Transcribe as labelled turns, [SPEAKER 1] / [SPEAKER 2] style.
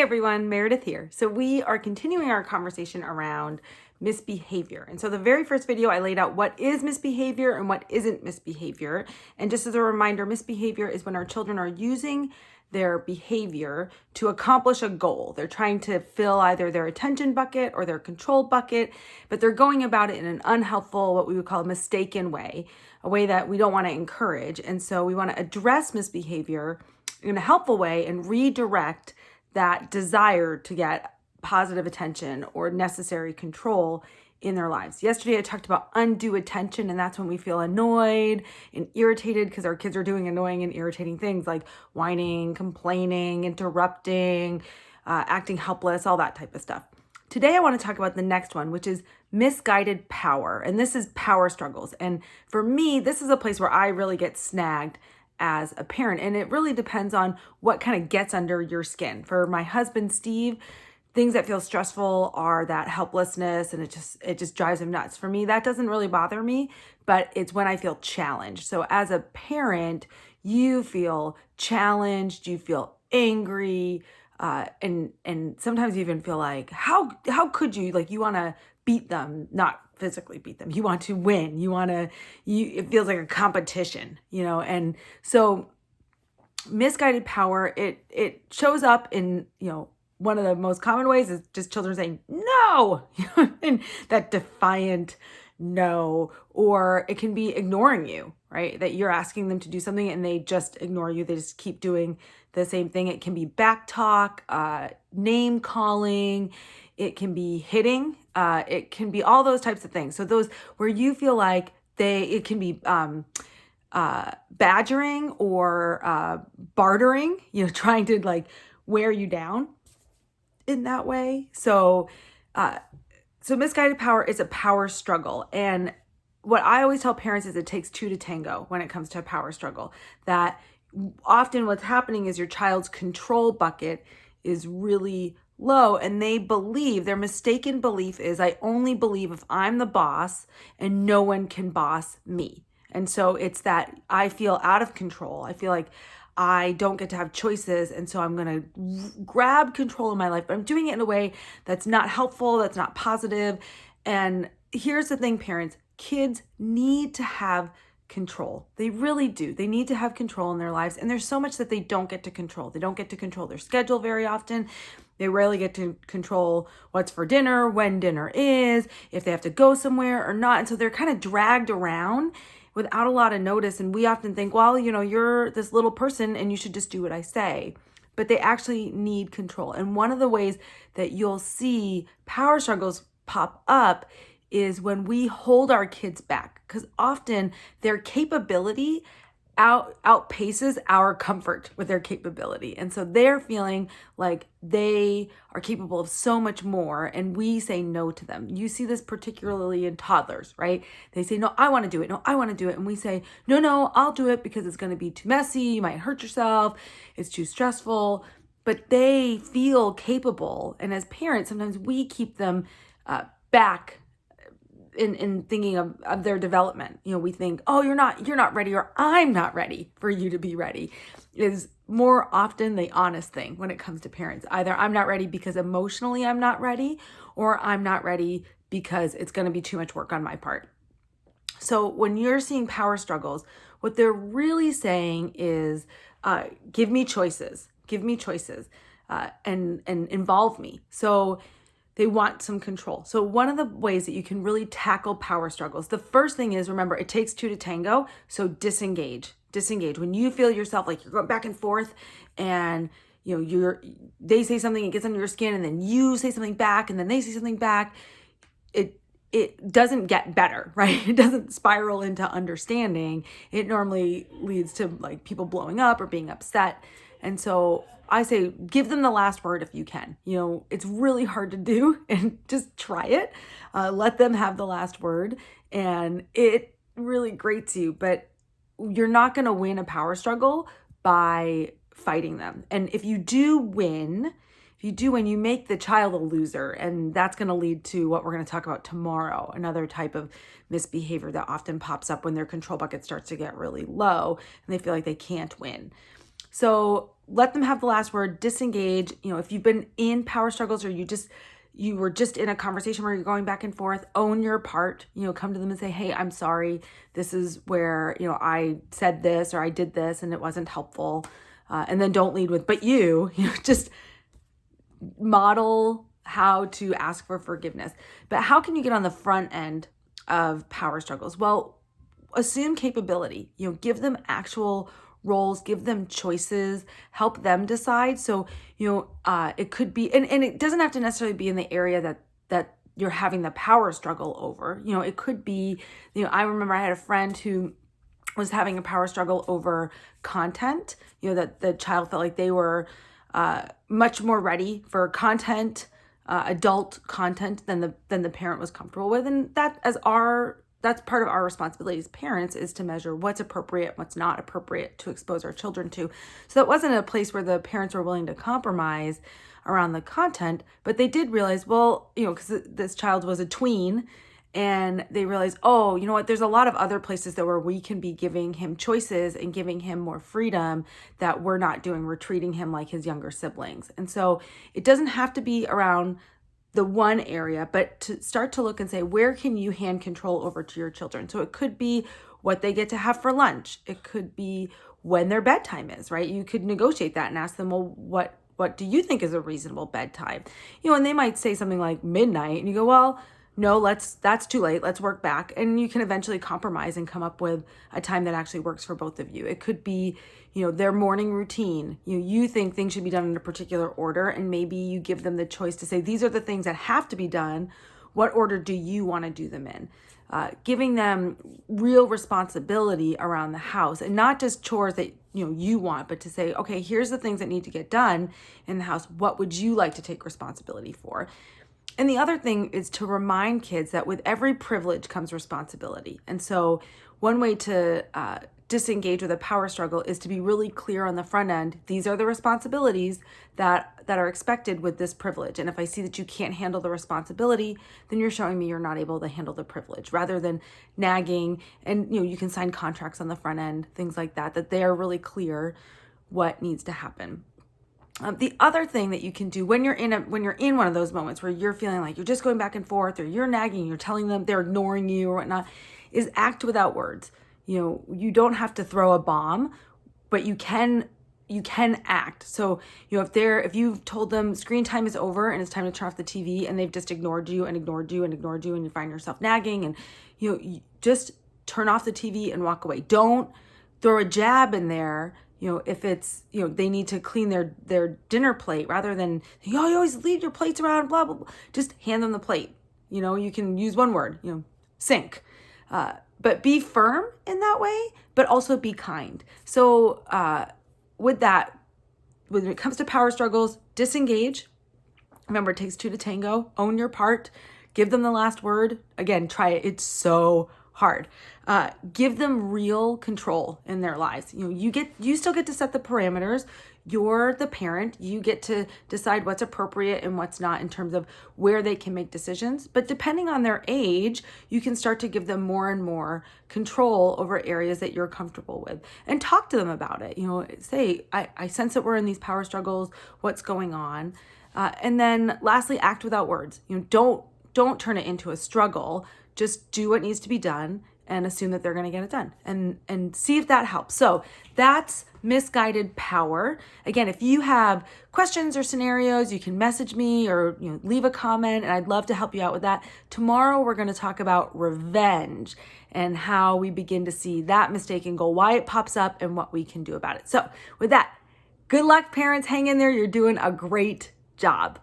[SPEAKER 1] everyone, Meredith here. So we are continuing our conversation around misbehavior. And so the very first video I laid out what is misbehavior and what isn't misbehavior. And just as a reminder, misbehavior is when our children are using their behavior to accomplish a goal. They're trying to fill either their attention bucket or their control bucket, but they're going about it in an unhelpful, what we would call a mistaken way, a way that we don't want to encourage. And so we want to address misbehavior in a helpful way and redirect that desire to get positive attention or necessary control in their lives. Yesterday, I talked about undue attention, and that's when we feel annoyed and irritated because our kids are doing annoying and irritating things like whining, complaining, interrupting, acting helpless, all that type of stuff. Today, I want to talk about the next one, which is misguided power. And this is power struggles. And for me, this is a place where I really get snagged as a parent. And it really depends on what kind of gets under your skin. For my husband, Steve, things that feel stressful are that helplessness, and it just drives him nuts. For me, that doesn't really bother me, but it's when I feel challenged. So as a parent, you feel challenged, you feel angry, and sometimes you even feel like, how could you, like, you want to beat them, not physically beat them. You want to win. It feels like a competition, and so misguided power, it shows up in, one of the most common ways is just children saying no, and that defiant no, or it can be ignoring you, right? That you're asking them to do something and they just ignore you. They just keep doing the same thing. It can be back talk, name calling, it can be hitting, it can be all those types of things. So those where you feel like it can be badgering or bartering, trying to like wear you down in that way. So misguided power is a power struggle. And what I always tell parents is it takes two to tango when it comes to a power struggle. That often what's happening is your child's control bucket is really low, and their mistaken belief is, I only believe if I'm the boss and no one can boss me. And so it's that I feel out of control. I feel like I don't get to have choices. And so I'm going to grab control of my life, but I'm doing it in a way that's not helpful, that's not positive. And here's the thing, parents, kids need to have control. They really do. They need to have control in their lives. And there's so much that they don't get to control. They don't get to control their schedule very often. They rarely get to control what's for dinner, when dinner is, if they have to go somewhere or not. And so they're kind of dragged around without a lot of notice. And we often think, well, you're this little person and you should just do what I say. But they actually need control. And one of the ways that you'll see power struggles pop up is when we hold our kids back, because often their capability outpaces our comfort with their capability. And so they're feeling like they are capable of so much more, and we say no to them. You see this particularly in toddlers, right? They say, no, I want to do it. No, I want to do it. And we say, no, I'll do it because it's going to be too messy. You might hurt yourself. It's too stressful. But they feel capable. And as parents, sometimes we keep them back in thinking of their development. We think, oh, you're not ready, or I'm not ready for you to be ready, is more often the honest thing when it comes to parents. Either I'm not ready because emotionally I'm not ready, or I'm not ready because it's going to be too much work on my part. So when you're seeing power struggles, what they're really saying is, give me choices, and involve me. So they want some control. So one of the ways that you can really tackle power struggles, the first thing is, remember, it takes two to tango. So disengage. When you feel yourself like you're going back and forth, and they say something, it gets under your skin, and then you say something back, and then they say something back, it doesn't get better, right? It doesn't spiral into understanding. It normally leads to like people blowing up or being upset. And so I say, give them the last word if you can. It's really hard to do, and just try it. Let them have the last word, and it really grates you. But you're not going to win a power struggle by fighting them. And if you do win, you make the child a loser, and that's going to lead to what we're going to talk about tomorrow, another type of misbehavior that often pops up when their control bucket starts to get really low and they feel like they can't win. So let them have the last word, disengage. If you've been in power struggles or you were just in a conversation where you're going back and forth, own your part, come to them and say, hey, I'm sorry. This is where, I said this or I did this and it wasn't helpful. And then don't lead with, but just model how to ask for forgiveness. But how can you get on the front end of power struggles? Well, assume capability, give them actual roles, give them choices, help them decide. So, it could be, and it doesn't have to necessarily be in the area that you're having the power struggle over. It could be, I remember I had a friend who was having a power struggle over content, that the child felt like they were much more ready for content, adult content than the parent was comfortable with. And that's part of our responsibility as parents, is to measure what's appropriate, what's not appropriate to expose our children to. So that wasn't a place where the parents were willing to compromise around the content, but they did realize, well, because this child was a tween, and they realized, oh, you know what, there's a lot of other places where we can be giving him choices and giving him more freedom that we're not doing. We're treating him like his younger siblings. And so it doesn't have to be around the one area, but to start to look and say, where can you hand control over to your children? So it could be what they get to have for lunch. It could be when their bedtime is, right? You could negotiate that and ask them, well, what do you think is a reasonable bedtime? And they might say something like midnight, and you go, well, no, that's too late. Let's work back. And you can eventually compromise and come up with a time that actually works for both of you. It could be, their morning routine. You think things should be done in a particular order, and maybe you give them the choice to say, these are the things that have to be done. What order do you want to do them in? Giving them real responsibility around the house, and not just chores that you want, but to say, okay, here's the things that need to get done in the house. What would you like to take responsibility for? And the other thing is to remind kids that with every privilege comes responsibility. And so one way to disengage with a power struggle is to be really clear on the front end. These are the responsibilities that are expected with this privilege. And if I see that you can't handle the responsibility, then you're showing me you're not able to handle the privilege, rather than nagging. And you can sign contracts on the front end, things like that they are really clear what needs to happen. The other thing that you can do when you're in one of those moments where you're feeling like you're just going back and forth, or you're nagging, you're telling them they're ignoring you or whatnot, is act without words. You don't have to throw a bomb, but you can act. So, if you've told them screen time is over and it's time to turn off the TV, and they've just ignored you and ignored you and ignored you, and you find yourself nagging, and you just turn off the TV and walk away. Don't throw a jab in there. If it's, they need to clean their dinner plate, rather than, you always leave your plates around, blah, blah, blah. Just hand them the plate. You can use one word, sink. But be firm in that way, but also be kind. So with that, when it comes to power struggles, disengage. Remember, it takes two to tango. Own your part. Give them the last word. Again, try it. It's so hard. Give them real control in their lives. You still get to set the parameters. You're the parent. You get to decide what's appropriate and what's not in terms of where they can make decisions. But depending on their age, you can start to give them more and more control over areas that you're comfortable with, and talk to them about it. Say, I sense that we're in these power struggles. What's going on? And then lastly, act without words. Don't turn it into a struggle. Just do what needs to be done and assume that they're going to get it done, and see if that helps. So that's Misguided Power. Again, if you have questions or scenarios, you can message me or leave a comment, and I'd love to help you out with that. Tomorrow, we're going to talk about revenge and how we begin to see that mistaken goal, why it pops up, and what we can do about it. So with that, good luck, parents. Hang in there. You're doing a great job.